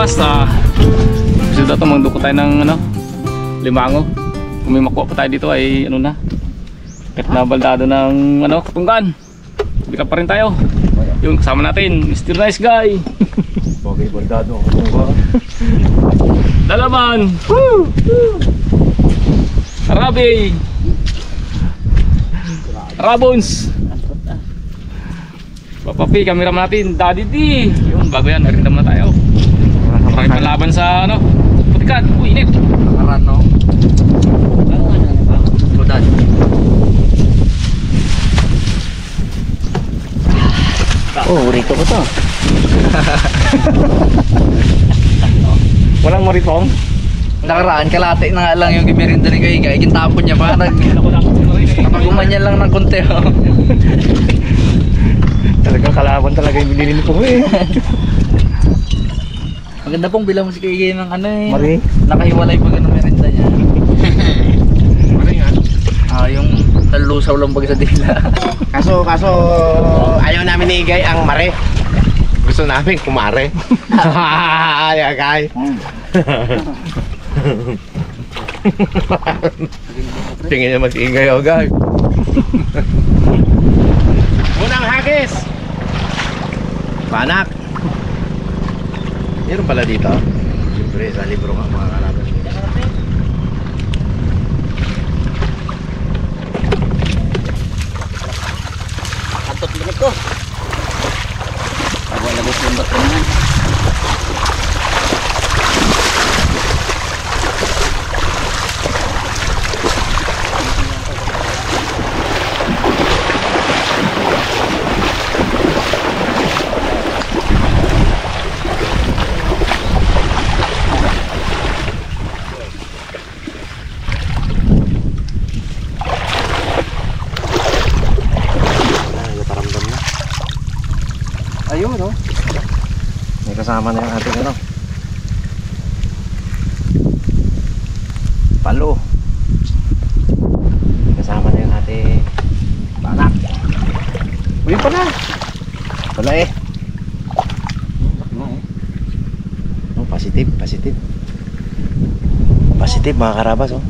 bukas gusto na ito magduko tayo ng limango. Kung may makuha pa tayo dito ay ano na, kahit na baldado ng Katunggan, bigla pa rin tayo. Yung kasama natin Mr. Nice Guy. Bagay baldado ang Katunggan. Dalaman. Arabi. Rabons. Papapi, camera natin, Daddy D. Yun, bago yan, narindam na tayo. Maraming panlaban sa putikan. Uy, init. Nakaran, no? Ludan. Oh, rito ko to. Walang maritong. Nakaraan, kalate na nga lang yung gimirinda ni Kay. Gintapon niya pa. Gumanyan lang ng konti, oh. Talagang kalaban talaga yung binili ko eh. Maganda pong bilang mo si Kay ng Mari. nakahiwalay pa ng merinda niya. Mari nga. Yung talusaw lang baga sa dila. Kaso ayaw namin ni Igay ang mare. Gusto namin kumare. Ay, Igay. Tingin naman si Igay, Igay. Unang hagis. Panak. Meron pala dito. Siyempre sa libro nga mga kalaban. Atot limit ko. Pagwa lagos yung bato naman. Ayun, no? May kasama na yung ating palo. May kasama na yung ating panak. Uy, pala. Pala eh. Oh, positive. Positive mga karabas, oh.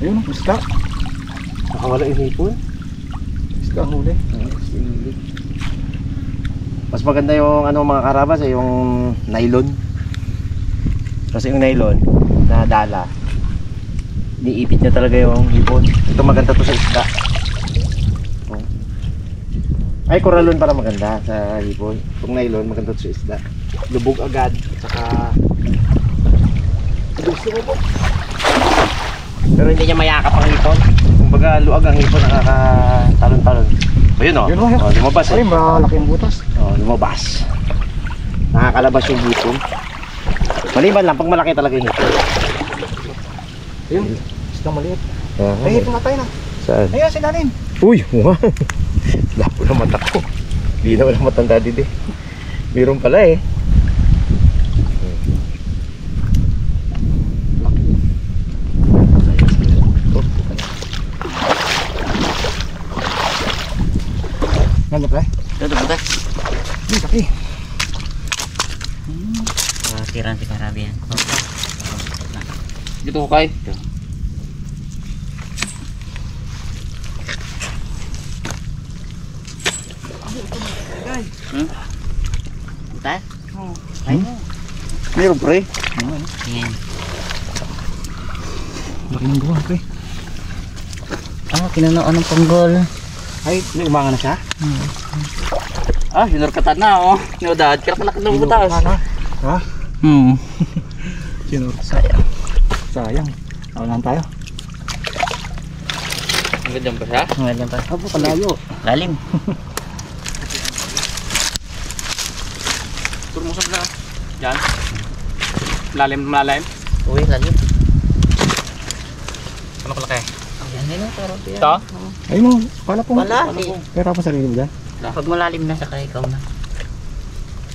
Ayun, isda. Nakawala yung hipon. Isda ang huli. Mas maganda yung mga karabas yung nylon. Kasi yung nylon na dala, niipit niya talaga yung hipon. Ito maganda to sa isda. Ay, koralon para maganda sa hipon. Itong nylon maganda to sa isda. Lubog agad. Saka pero hindi niya mayakap ang hipon. Kumbaga luag ang hipon, nakakatalon-talon. Ayun, oh. Lumabas eh. Ay, malaking butas. Lumabas. Nakakalabas yung hipon. Maliban lang pag malaki talaga yung hipon. Ayun, isda maliit. Ay, pumatay na. saan? Ayun, sinanin. Uy, wow. Lapo na mata ko. Hindi na wala matanda dito eh. Meron pala eh. Ganda pre? Ito butas. Hindi, kaki. Tiran si Karabi yan. Dito ko kay. Butas? Oo. Ay mo. Meron pre. Yan. Laki ng buwan pre. Kinanoan ng panggol. Ay, umanga na siya? Sinurkatan na, oh. Sinudad. Kaya kalaki ng butas. Ha? Sinur. Sayang. Awalan tayo. Hanggang pa siya? Hanggang pa. Abo, kalayo. Lalim. Turmusap na. Yan. Malalim. Uy, lalim. Ano kalaki? Yan din, pero yan. Ito? Ay mo, pala po. Wala. Pero pa sarili mo dyan? Pag malalim na, saka ikaw na.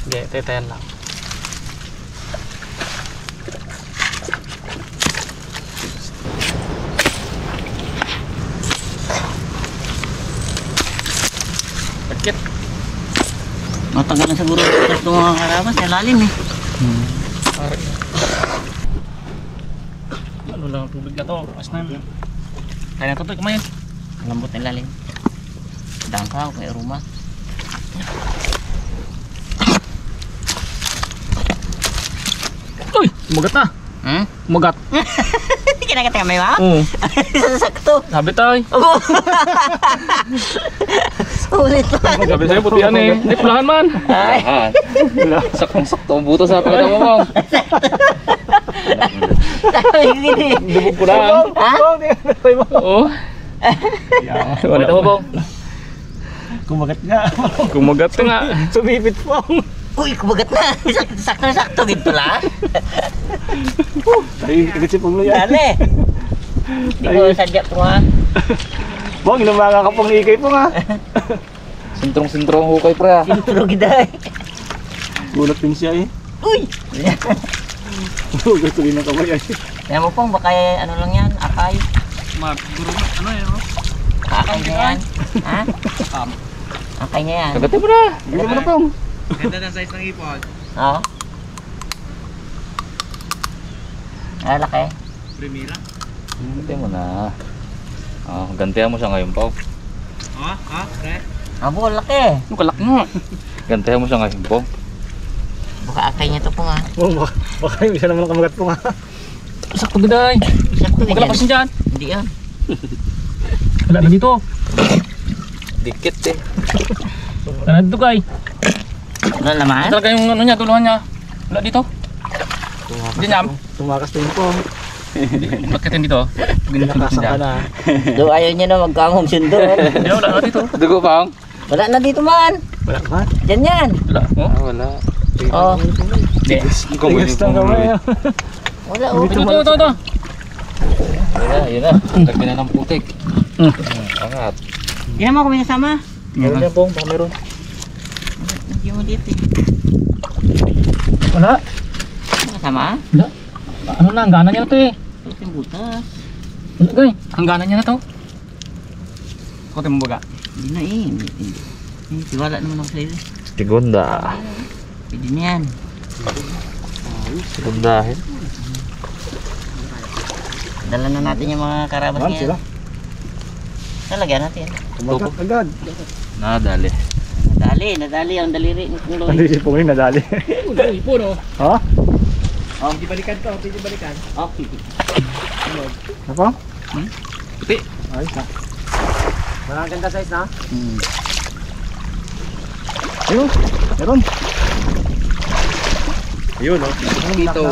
Hindi, tetayan lang. Matagal na siguro ito mga karabas, lalim eh. Ano lang ang tubig na to? As na. Kaya na to, kumain. Lambot na lalim. Dangkaw, kaya rumah. Uy! Kumagat na! Hmm? Kumagat. Kinagat kami ba? Oo. Sakto. Sabi tayo. Ulit pa. Sabi sa'yo, putihan eh. Hindi, pulahan man. Lahat. Saktong-sakto ang buto sa pakita mo, Mong. Lubog ko lang. Ha? Oo. Wala mo po. Kumagat nga. Kumagat nga. Sumipit po. Uy, kumagat na. Sakto-sakto dito lang. Ay, agad si Punglo yan. Dali. Hindi ko sadya po ha. Bong, lumanga ka pong ikay po nga. Sintrong-sintrong hukay, pre, ah. Sintro giday. Gulat din siya eh. Uy! Gusto din ng kamay ay. Kaya mo pong baka ano lang yan, akay. Guro na, ano eh, oh. Akay niya yan. Ha? Akay niya yan. Kagatin mo na. Gawin mo na pong. Ganda ng size ng ipon. Oo. Ah, laki. Primera. Kagatin mo na. Gantihan mo siya ngayon, Pao. Pre? Abo, laki. Yung kalak nga. Gantihan mo siya ngayon, Pao. Baka akay niya to po nga. Oh, baka yung isa naman ang kamagat po nga. Sakto giday. Sakto ganyan. Magkalapas niya dyan. Hindi yan. Wala na dito. Dikit eh. Wala na dito kay. Wala naman. Talaga yung ano niya, tuluhan niya. Wala dito. Hindi niya. Tumakas din po. Bakitin dito. Nakasan ka na. Do, ayaw niya na magkamong sundo. Hindi, wala na dito. Dugo, Pao. Wala na dito man. Wala ka. Diyan yan. Wala. Oh. Wala. Oh. Hindi. Tigas ng kamay. Wala oh. Ito. Yun na. Lagyan na ng putik. Angat. Yan mo kung may kasama. Meron yan pong, baka meron. Hindi mo dito eh. Wala. May kasama? Ano na, hangganan niya na to eh. Ito yung butas. Wala kay. Hangganan niya na to. Kote mo baga. Hindi na eh. Tiwala naman ako sa iyo. Tigunda. Pwede na yan. Tigundahin. Dala na natin yung mga karabas Saan niya. sila? Nalagyan natin. Kumagat agad. Nadali. Nadali ang daliri ng kulo. Hindi si Punglo nadali. Ipon oh. Ha? Pwede balikan to, pwede balikan. Okay. Ano po? Puti. Ayos na. Maganda size na? Ayun, meron. Ayun, oh. Dito.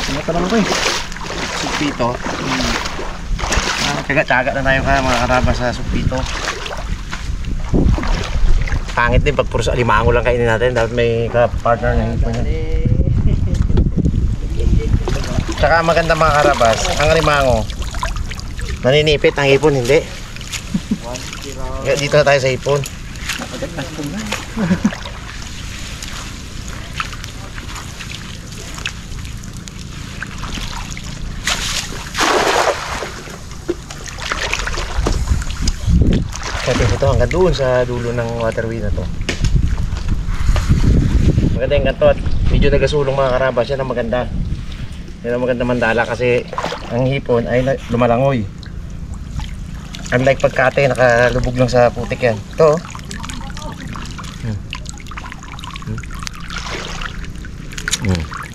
Tumatanong ko eh. Supito. Taga-taga na tayo mga karabas sa supito. Pangit din pag puro sa limango lang kainin natin. Dapat may partner na hipon yan. Tsaka maganda mga karabas, ang limango naninipit, ang hipon hindi. Kaya dito na tayo sa hipon. Pwede ito hanggang doon sa dulo ng waterway na to. Maganda yung ganito at medyo nagasulong mga karabas. Yan ang maganda. Yan ang maganda mandala kasi ang hipon ay lumalangoy. Unlike pagkate, nakalubog lang sa putik yan. Ito.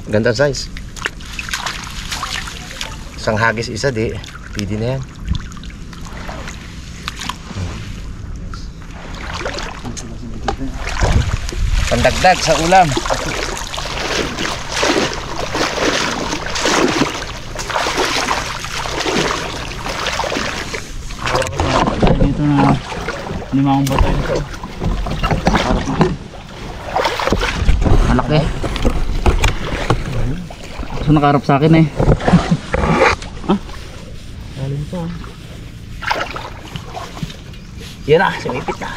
Ganda size. Isang hagis isa di. Pwede na yan. Pandagdag sa ulam. Dito na limang batay nito. Malaki. So nakaharap sa akin eh. Yan na, sumipit na.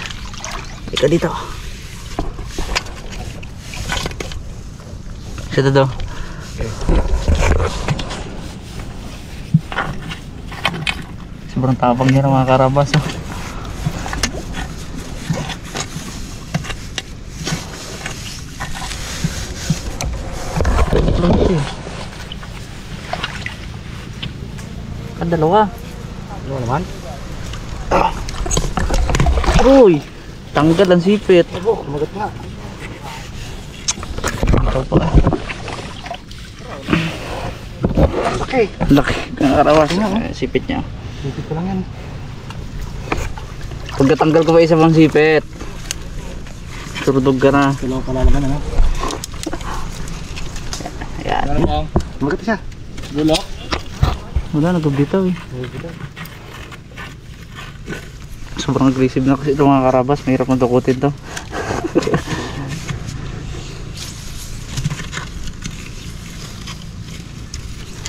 Ika dito. Siya to. Sobrang tapang niya ng mga karabas. Oh. Dalawa. Ano naman? Uy! Tanggal ang sipit. Abo, kumagat nga. Ito pa. Okay. Laki ng karawas. Sipit niya. Sipit ko lang yan. Pagkatanggal ko pa isa pang sipit. Turudog ka na. Kailangan pala naman ano. Ayan. Kumagat siya. Wala, nagbibitaw eh. Sobrang aggressive na kasi itong mga karabas. Mahirap na dukutin to.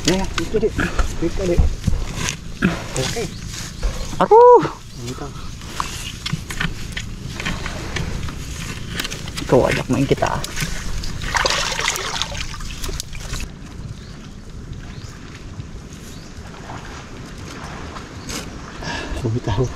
Yeah, ito ulit. Ito ulit. Okay. Aro! Ikaw, anak mo kita ah. Bumitaw.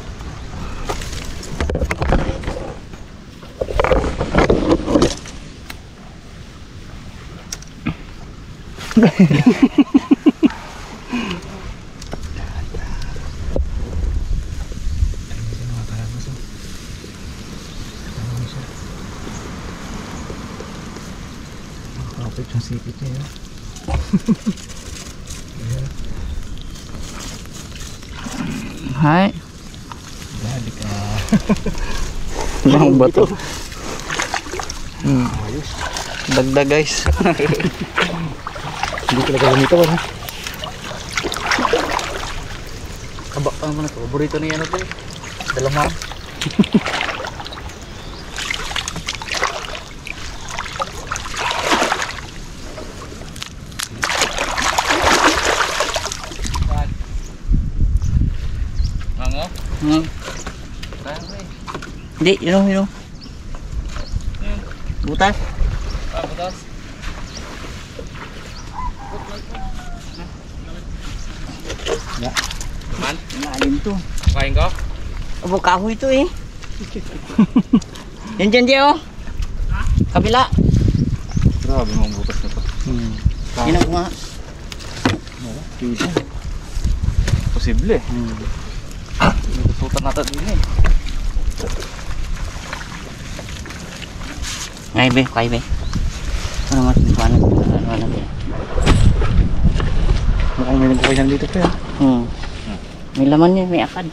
Kapit yung sipit niya yun. Hi. Dali ka. Lang ba to? Ayos. Dagdag guys. Hindi talaga ganito ano. Aba pa naman ito. Paborito na yan ito eh. Dalamang. Mango? Hindi, yun o. Butas. Butas. Man, Maalim to. kain ko? Abo, kahoy ito eh. Yan dyan, Jeo. Kabila. Grabe mga butas na to. Yan ako nga. Posible. Tututan natin din eh. Kay be. Ano mas paano? Ano ba? Mukhang may nagkakainan dito pa yan. May laman yan, may akad.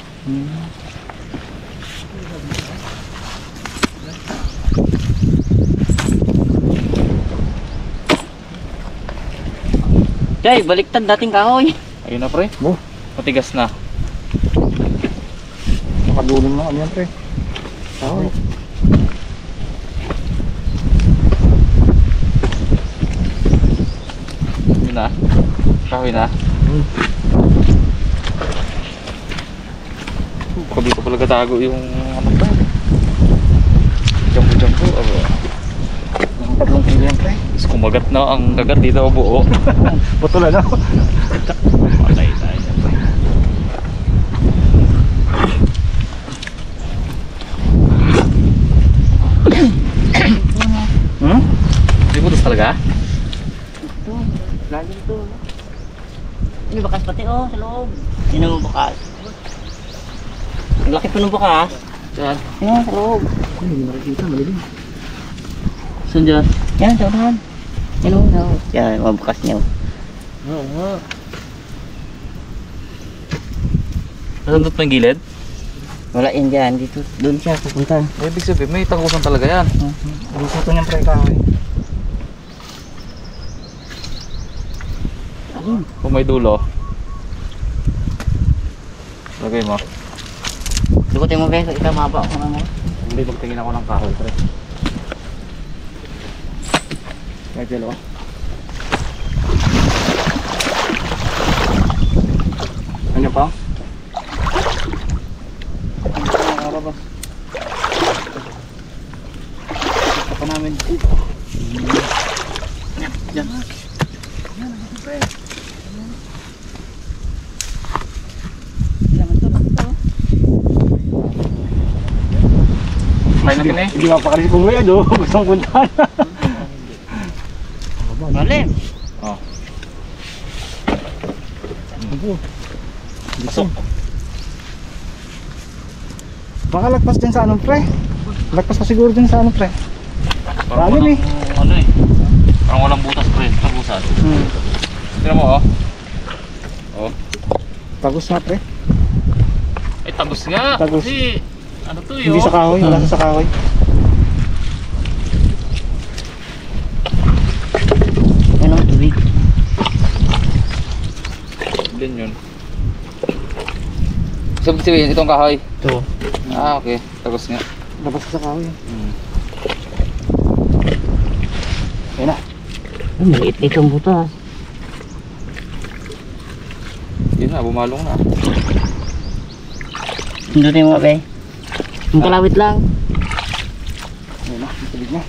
Jay, baliktad dating kahoy. Ayun na pre. Matigas na. Nakadulong na kami yan pre. Tao. Yun na. Kahoy na. Baka dito pala gatago yung ano pa. Jumbo. Ang tatlong kilo yan pre. Tapos kumagat na ang kagat dito buo. Putol ano? Patay tayo. Hindi putos talaga? Ito, lagi ito. Ini bakas pati oh, sa loob. Yan ang bakas. Ang laki pa ng bakas. Saan? Yan, sa loob. Hindi makikita, malilim. Saan dyan? Yan, sa unahan. Yan o, sa unahan. Yan, mga bakas niya. Oo nga. Nasandot mo yung gilid? Wala yan dyan, dito. Doon siya pupunta. Ibig sabihin may tagusan talaga yan. Gusto to niyang pre kahoy. Kung may dulo. Lagay mo. Dukutin mo guys, ikaw maba ako naman. Hindi, magtingin ako ng kahoy pre. Kaya dalawa. Ano pa? Karabas. Ito pa namin. Yan. Kain natin eh. Hindi mapakalis kung ngayon, oh. Gustong puntahan. Malim. Oh. Pasok. Baka lagpas din sa ano pre. Lagpas ka siguro din sa ano pre. Parang Lalim walang, ano eh. Parang walang butas pre. Tagusan. Tignan mo oh. Oh. Tagos na pre. Ay tagos nga. Tagos. Kasi ano to yun? Hindi sa kahoy, wala sa kahoy. Ano ang tubig? Din yun. Sabihin itong kahoy. Ito. Ah okay. Tagos nga. Labas ka sa kahoy. Ayun na. Ay, maliit na itong butas. Yun na, bumalong na. Pindutin mo ba? Ang kalawit lang. Ayun na, may tubig na.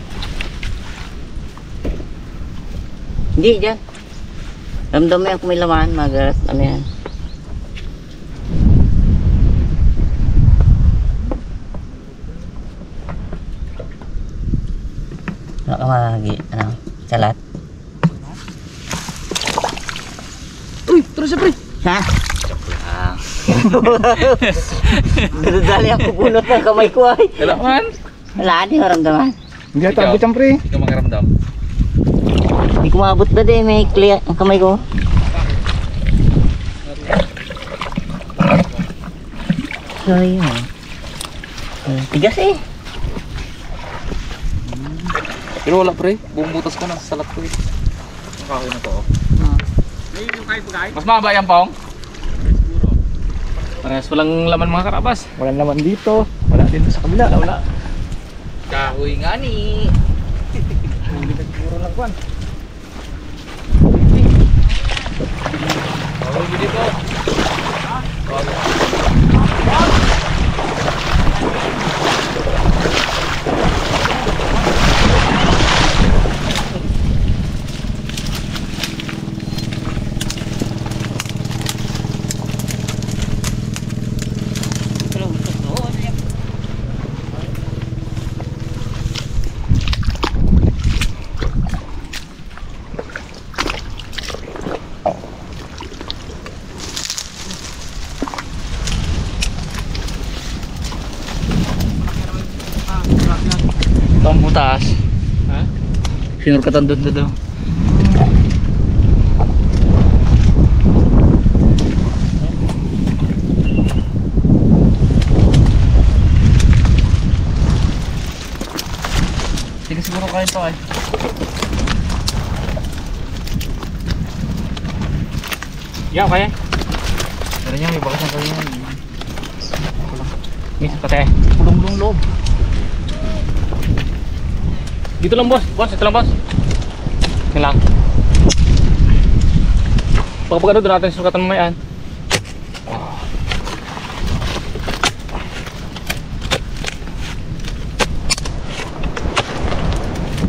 Hindi, dyan. Ramdam mo yan kung may laman, magarat, ano yan. Baka mahagi, ano, salat. Uy, terus siya pre. Ha? Dadali ang pupunot ng kamay ko ay. Kailangan. Wala, di maramdaman. Hindi ata abot yan pre. Hindi ka makaramdam. Hindi ko maabot na din, may clear ang kamay ko. Sorry mo. Tigas eh. Pero wala pre. Buong butas ko na sa salat ko eh. Ang kahoy na to oh. Mas mahaba yan pong? Parehas walang laman mga karabas. Walang naman dito. Wala din sa kabila. Wala. Kahoy nga ni. Hindi na siguro lang kwan. Kahoy dito. Ito ang butas. Ha? Sinurkatan doon daw. Sige siguro kain to ay. Yeah, kaya. Pero niya may bakas na kayo. Miss pate. Kulong-kulong loob. Dito lang boss. Boss, ito lang boss. Yan lang. Pagkapagano doon natin sukatan mo yan.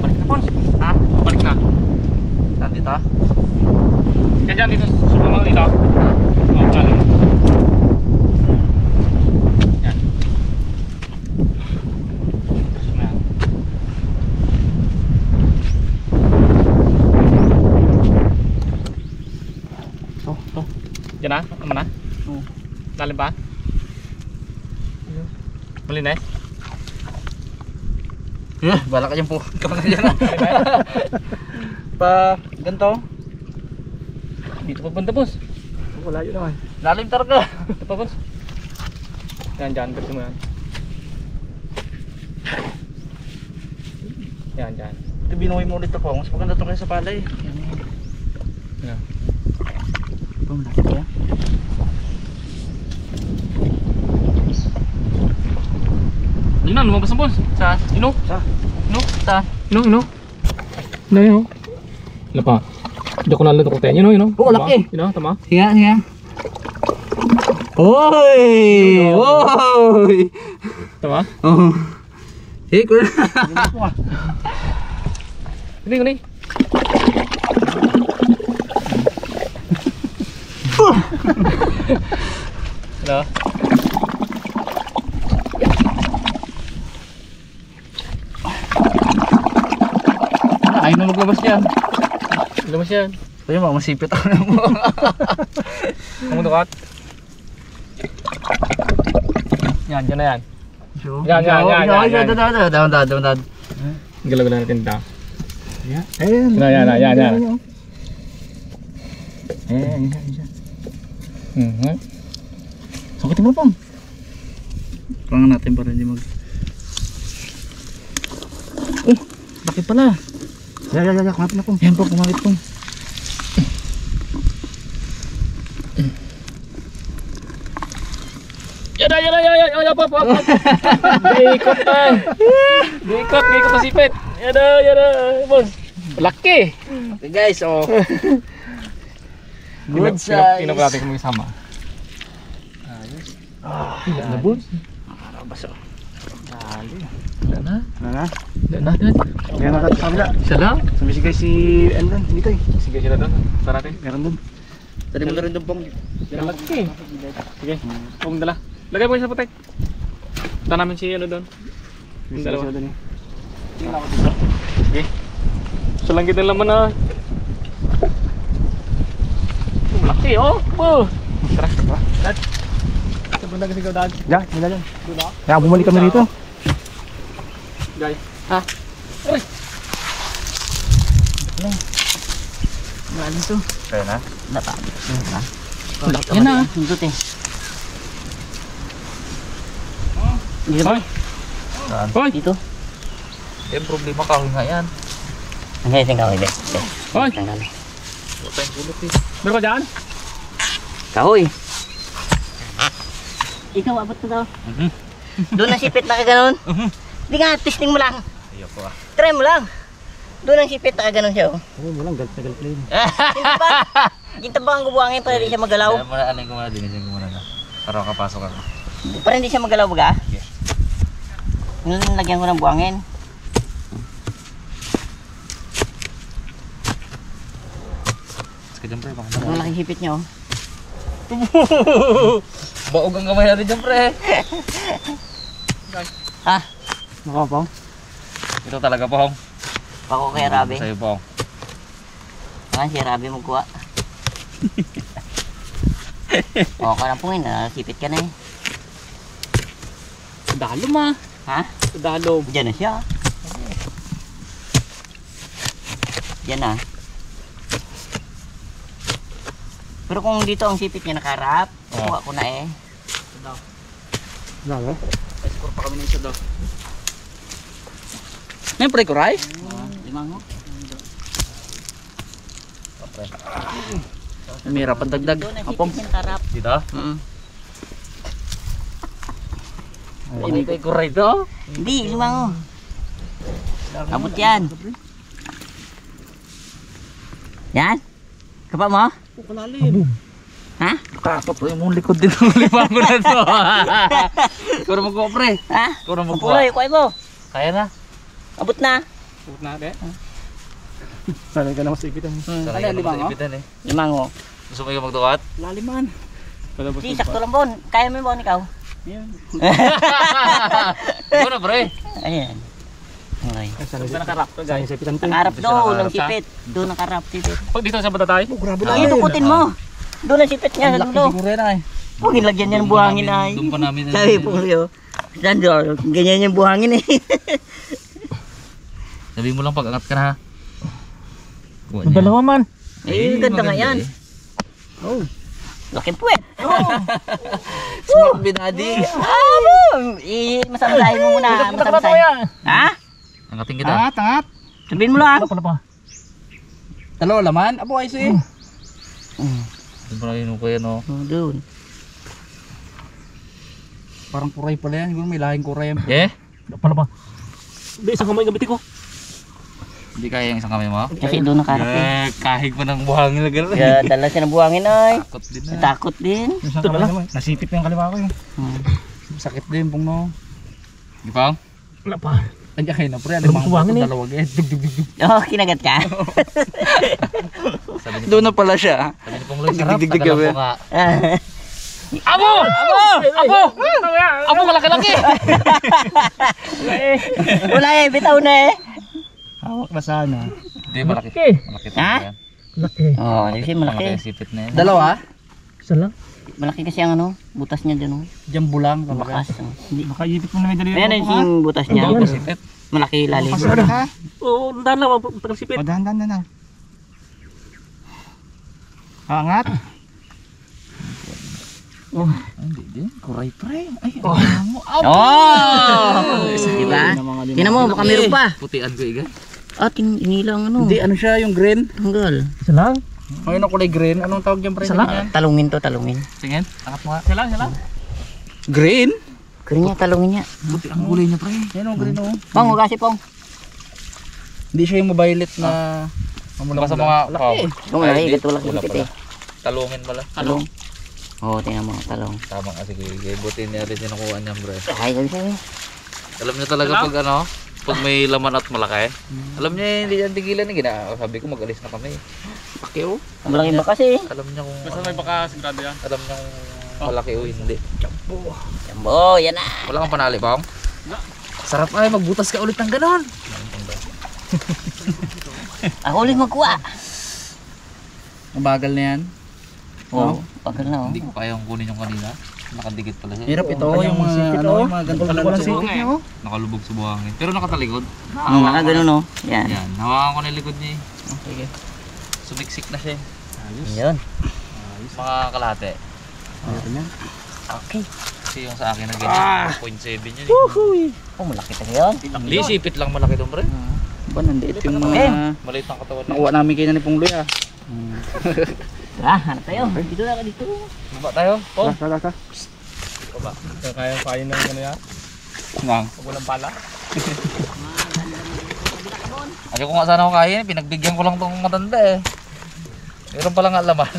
Balik na boss. Ha? Balik na. Saan dito? Yan dyan dito. Sukan mo dito. Oh, kanan. Yan. Yan. To. Yan na? Tama na? Oo. Lalim pa? Malinis? Bala ka dyan po. Kaman na dyan. Pa, ganito. Dito pa punta boss. Wala yun naman. Lalim talaga. Ito pa boss. Yan dyan. Gusto mo yan. Yan dyan. Ito binuhay mo ulit ako. Mas maganda ito kayo sa palay. Yan. Ito, malaki kaya. Yun na, lumabas ang boss. Saan? Ino? No? Saan? Ino? Ano yun? Wala pa. Hindi ko nalang tukutin. Yun. Oo, laki. Yun, tama. Hinga, hinga. Oy! Oy! Tama? Oh. Hey, kuya. Kuning. Hello? Ayaw na maglabas yan. Lumabas yan. Kaya mga masipit ako na mo. Ang dukat. Yan, dyan na yan. Yan. Down. Galaw-galaw natin ito. Ayan. Yan. Ayan. Sakitin mo pong. Pangan natin para hindi mag... Laki pala. Yan. Kumapit na po. Yan po, kumapit po. Yan, pop. Diikot na sipit. Yan, boss. Laki. Okay guys, oh. Good size. Tingnan ko natin kung may sama. Na boss. Na. Yan. Kaya natin sa kabila. Isa lang? Sumisigay si Endon dito eh. Sige sila doon. Tara natin. Meron dun. Tadi mo na rin doon pong. Yan, laki. Sige, kung dala. Lagay mo sa putek. Punta namin si ano doon. Yung dalawa. Sila dun eh. Sige. Gusto lang kita laman na. Laki oh. Tara. Dad. Ito bunda kasi ikaw dad. Diyan, nila dyan. Kaya bumalik kami dito. Guys. Ano to? Kaya na? Yan na. Hindot eh. Hoy. Hoy. Dito. Yung problema kahon nga yan. Ang ngayon kahoy be. Hoy. Tanggal. Meron ka dyan? Kahoy. Ikaw abot ko daw. Doon ang sipit na kaganon. Hindi nga, testing mo lang. Ayoko ah. Try mo lang. Doon ang sipit na kaganon siya. Oo, walang galit na galit na yun. Ginta ba ang gubuhangin para hindi siya magalaw? Kaya muna, alin ko muna, dinisin ko muna na. Para makapasok ako. Para hindi siya magalaw baga? Lagyan ko ng buhangin. Sige dyan pre, baka Ang laking sipit niya oh. baog ang kamay natin dyan pre. Ha? Nakapaw. Ito talaga po hong. Pako kay Rabi. Sa'yo po. Saan si Rabi magkuha? O ka lang pungin, sipit ka na eh. Dalo ma. Ha? Dalo. Diyan na siya. Diyan na. Pero kung dito ang sipit niya nakarap, kuha ko na eh. Lalo. Score pa kami ng isa daw. Ngayon pre, kuray? Limang ho. May hirapan dagdag. Doon ang Apong. sipit niya nakarap. Dito? Ini kay kuray to? Hindi, limang ho. Abot yan. Yan? Kapa mo? Ha? Kakap pre, mong likod din ang libango na to. Kuro mo ko pre. Ha? Kuro mo ko. Puloy, kuhay mo. Kaya na. Abot na. Huwag na de. Sanay ka na masipitan. Sanay ka naman sa ibitan eh. Limang ho. Gusto mo yung magdukat? Laliman. Palabas Di, sakto lang bon. Kaya mo yung bon ikaw? Ikaw na pre. Ayan. Okay. Sanay Doon nakarap to Sanay guys. sipitan to. Nakarap Gusto doon, nakarap ang sipit. Doon nakarap, sipit. Pag dito sa bata tayo. Grabe Ay, tukutin mo. Doon ang sipit niya sa dulo. Siguro yan ay. Huwag ilagyan niya ng buhangin ay. Doon pa namin. Sabi po kayo. Sandro, ganyan yung buhangin eh. Sabi mo lang pag angat ka na ha. Kuha Ang dalawa man. Eh, ganda nga yan. Oh. Laking puwet. Smart binadi. Masamsahin mo muna. Masamsahin. Ha? Angatin kita. Angat. Sabihin mo lang. Dalawa laman? Apo ay siya. Doon pa na ko yan o. Doon. Parang kuray pala yan. Siguro may lahing kuray yan. Eh? Pala pa. Hindi, isang kamay gamitin ko. Hindi kaya yung isang kamay mo? Kasi doon nakarap eh. Kahig pa ng buhangin na gano'n. Kaya dala siya ng buhangin ay. Takot din na. Natakot din. Ito na lang. Nasipit na yung kaliwa ko eh. Sakit din pong no. Di pa? Wala pa. Andiyan kayo na pre. Alam mo buhangin eh. Dalawa ganyan. Dug dug dug dug. Oh, kinagat ka. Doon na pala siya. Sabi ni Pong Loy, sarap. Dig dig dig gabi. Abo! Abo! Abo! Abo kalaki-laki! Wala eh, bitaw na eh. Hawak na sana. Hindi, malaki. Okay. Malaki Ha? talaga yan. Laki. Oo, kasi malaki. Sipit na yan. Dalawa? Isa lang. Malaki kasi ang ano, butas niya dyan oh. Jambu lang. Bakas. Oh. Hindi. Baka ipit mo na may dali. Ayan yung butas niya. Sipit. Malaki lalim. Pasado ha? Oo, dala mo, putang sipit. O, dahan. Angat. Hindi din. Kuray pre. Ay, Oh! Diba? Tingnan mo, baka meron pa. Putian ko iga. Inilang ano. Hindi, ano siya yung green? Tanggal. Isa lang. Ngayon ang kulay green. Anong tawag yung pre? Talungin to, talungin. Tingin. Angat mo nga. Sila. Green? Kaya niya, talungin niya. Puti ang kulay niya pre. Yan ang green oh. Pong, huwag kasi pong. Hindi siya yung violet na... Basta mga... Laki. Kung malaki, gato laki hipit eh. Talungin pala. Talong. Oo, tingnan mo, talong. Tama kasi buti niya rin yung nakuha niya bro. Ay, sabi. Alam niyo talaga pag ano, pag may laman at malaki. Alam niya hindi yan tigilan ni sabi ko mag-alis na kami. Pakiw. Malaki ba kasi? Alam niya kung Basta may baka sigurado yan. alam niya kung malaki o hindi. Jambo, yan na. Wala kang panali, Bang? Sarap ay magbutas ka ulit ng ganon. Ako ulit magkuha. Mabagal na yan. Oo, pagal na oh. Hindi ko kayang kunin yung kanina. Nakadikit pala siya. Hirap ito, yung mga ano, yung mga ganito pala Walang sa sipit niya oh. Nakalubog sa buhangin. Pero nakatalikod. Oo, mga ganun oh. Yan. Yan, hawakan ko na yung likod niya eh. Sige. Sumiksik na siya. Yun. Mga kalahati. Okay. Kasi yung sa akin na ganyan, 0.7 yun eh. Oh, malaki kasi yun. Hindi, sipit lang malaki doon pre. Ba, nandiit yung mga... Maliit ang katawan Nakuha namin kayo na ni Pungloy ah. Hanap tayo. Dito na ka dito. Baba tayo, Paul. Kaka. Kaya kain ng ano yan. Nang. Pag walang pala. Ayaw ko nga sana ako kain, pinagbigyan ko lang tong matanda eh. Meron pala nga laman.